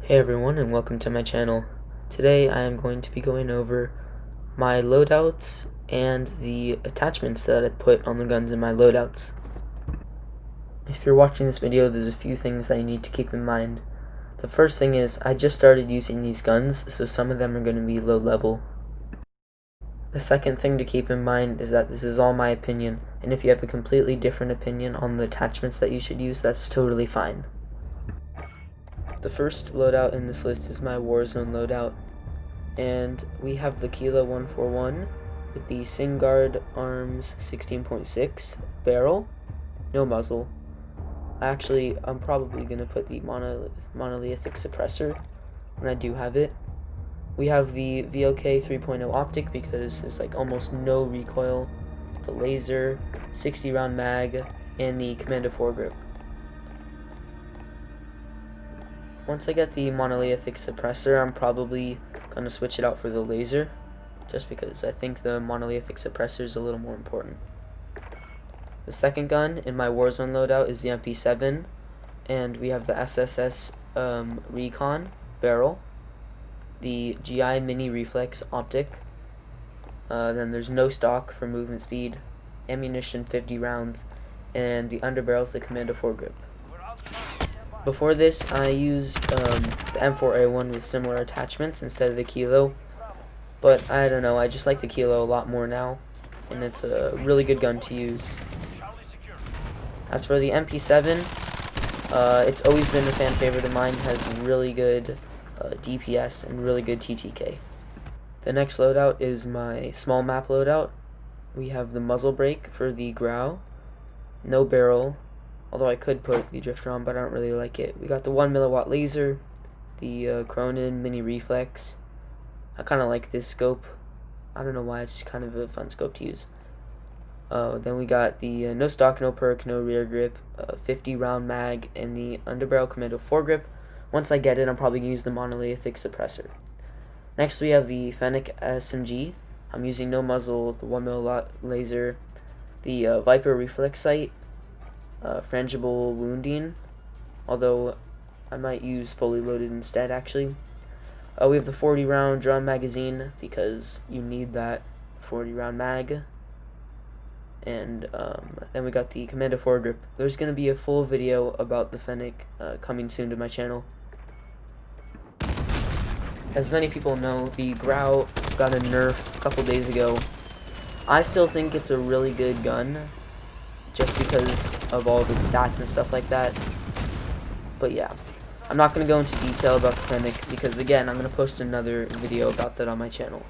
Hey everyone, and welcome to my channel. Today I am going to be going over my loadouts and the attachments that I put on the guns in my loadouts. If you're watching this video, there's a few things that you need to keep in mind. The first thing is I just started using these guns, so some of them are going to be low level. The second thing to keep in mind is that this is all my opinion, and if you have a completely different opinion on the attachments that you should use, that's totally fine. The first loadout in this list is my Warzone loadout, and we have the Kilo 141 with the Singard Arms 16.6 barrel, no muzzle. I'm probably going to put the monolithic suppressor when I do have it. We have the VLK 3.0 optic because there's like almost no recoil, the laser, 60 round mag, and the Commando foregrip. Once I get the monolithic suppressor, I'm probably going to switch it out for the laser, just because I think the monolithic suppressor is a little more important. The second gun in my Warzone loadout is the MP7, and we have the SSS Recon barrel, the GI Mini Reflex optic, then there's no stock for movement speed, ammunition 50 rounds, and the underbarrel is the Commando foregrip. Before this, I used the M4A1 with similar attachments instead of the Kilo, but I don't know, I just like the Kilo a lot more now, and it's a really good gun to use. As for the MP7, it's always been a fan favorite of mine. It has really good DPS and really good TTK. The next loadout is my small map loadout. We have the muzzle brake for the Grau, no barrel, although I could put the drifter on, but I don't really like it. We got the 1 milliwatt laser, the Cronin Mini Reflex. I kind of like this scope. I don't know why, it's kind of a fun scope to use. Then we got the no stock, no perk, no rear grip, 50 round mag, and the underbarrel Commando foregrip. Once I get it, I'm probably going to use the monolithic suppressor. Next we have the Fennec SMG. I'm using no muzzle, the 1 milliwatt laser, the Viper reflex sight, frangible wounding, although I might use fully loaded instead actually. We have the 40 round drum magazine because you need that 40 round mag. And then we got the Commando foregrip. There's going to be a full video about the Fennec coming soon to my channel. As many people know, the Grau got a nerf a couple days ago. I still think it's a really good gun, just because of all of its stats and stuff like that. But yeah, I'm not going to go into detail about the Fennec because again, I'm going to post another video about that on my channel.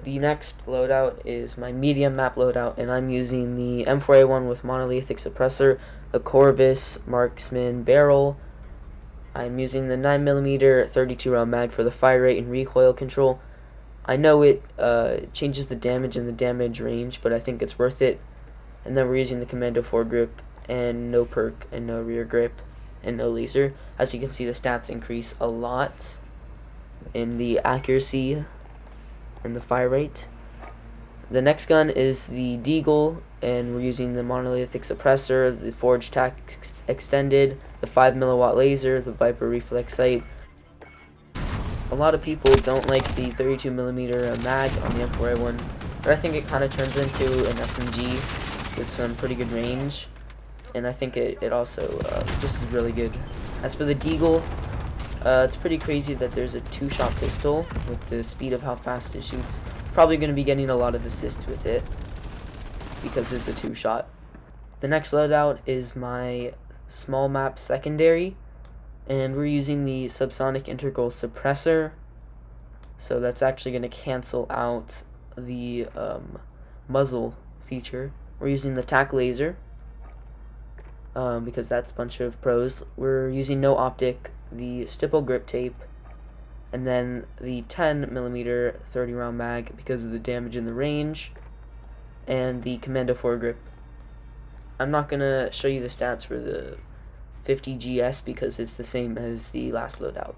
The next loadout is my medium map loadout, and I'm using the M4A1 with monolithic suppressor, the Corvus Marksman barrel. I'm using the 9mm 32 round mag for the fire rate and recoil control. I know it changes the damage and the damage range, but I think it's worth it. And then we're using the Commando foregrip and no perk and no rear grip and no laser. As you can see, the stats increase a lot in the accuracy and the fire rate. The next gun is the Deagle, and we're using the monolithic suppressor, the Forge Tac extended, the 5 milliwatt laser, the Viper reflex sight. A lot of people don't like the 32mm mag on the M4A1, but I think it kind of turns into an SMG with some pretty good range, and I think it also just is really good. As for the Deagle, it's pretty crazy that there's a 2-shot pistol with the speed of how fast it shoots. Probably going to be getting a lot of assists with it because it's a 2-shot. The next loadout is my small map secondary, and we're using the subsonic integral suppressor, so that's actually going to cancel out the muzzle feature. We're using the TAC laser because that's a bunch of pros. We're using no optic, the stipple grip tape, and then the 10mm 30 round mag because of the damage in the range, and the Commando foregrip. I'm not going to show you the stats for the 50 GS because it's the same as the last loadout.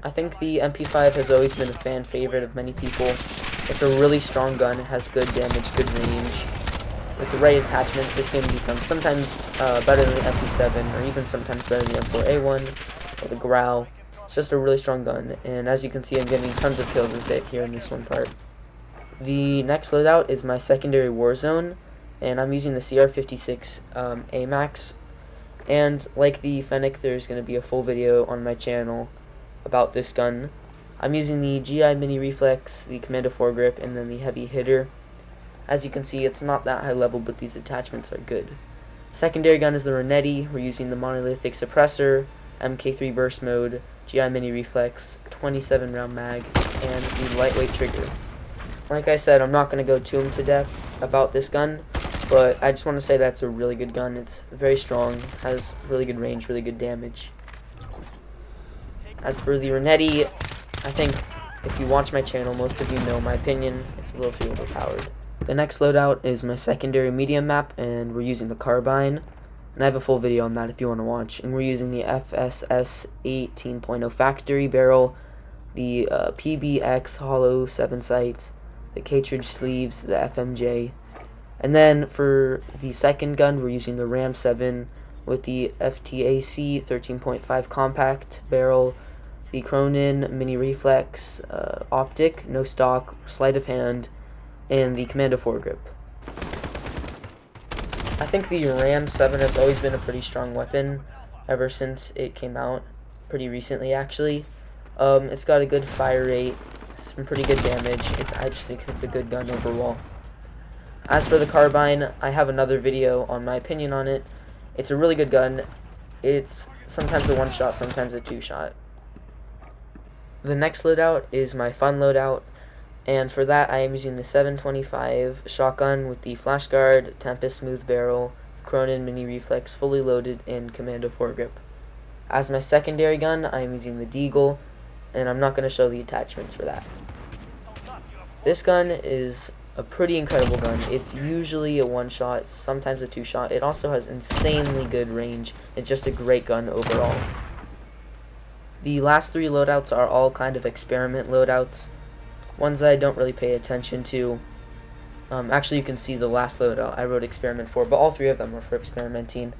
I think the MP5 has always been a fan favorite of many people. It's a really strong gun, it has good damage, good range. With the right attachments, this can become sometimes better than the MP7, or even sometimes better than the M4A1 or the Grau. It's just a really strong gun, and as you can see, I'm getting tons of kills with it here in this one part. The next loadout is my secondary Warzone, and I'm using the CR56 AMAX. And like the Fennec, there's going to be a full video on my channel about this gun. I'm using the GI Mini Reflex, the Commando foregrip, and then the Heavy Hitter. As you can see, it's not that high level, but these attachments are good. Secondary gun is the Renetti. We're using the monolithic suppressor, MK3 burst mode, GI Mini Reflex, 27 round mag, and the lightweight trigger. Like I said, I'm not going to go too into depth about this gun, but I just want to say that's a really good gun. It's very strong, has really good range, really good damage. As for the Renetti, I think if you watch my channel, most of you know my opinion. It's a little too overpowered. The next loadout is my secondary medium map, and we're using the carbine. And I have a full video on that if you want to watch. And we're using the FSS 18.0 factory barrel, the PBX hollow 7 sights, the cartridge sleeves, the FMJ. And then for the second gun, we're using the Ram 7 with the FTAC 13.5 compact barrel, the Cronin Mini Reflex optic, no stock, sleight of hand, and the Commando foregrip. I think the Ram 7 has always been a pretty strong weapon ever since it came out, pretty recently actually. It's got a good fire rate, some pretty good damage. I just think it's a good gun overall. As for the carbine, I have another video on my opinion on it. It's a really good gun. It's sometimes a one-shot, sometimes a two-shot. The next loadout is my fun loadout, and for that I am using the 725 shotgun with the flash guard, Tempest smooth barrel, Cronin Mini Reflex fully loaded, and Commando foregrip. As my secondary gun, I am using the Deagle, and I'm not going to show the attachments for that. This gun is a pretty incredible gun. It's usually a one-shot, sometimes a two-shot. It also has insanely good range. It's just a great gun overall. The last three loadouts are all kind of experiment loadouts, ones that I don't really pay attention to. Actually, you can see the last loadout I wrote experiment for, but all three of them were for experimenting.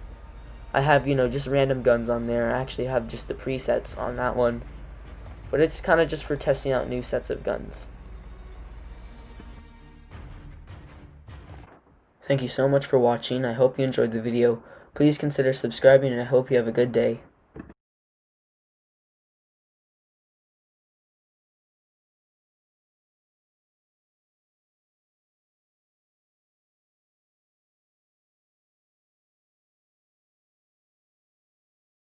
I have, just random guns on there. I actually have just the presets on that one, but it's kind of just for testing out new sets of guns. Thank you so much for watching. I hope you enjoyed the video. Please consider subscribing, and I hope you have a good day.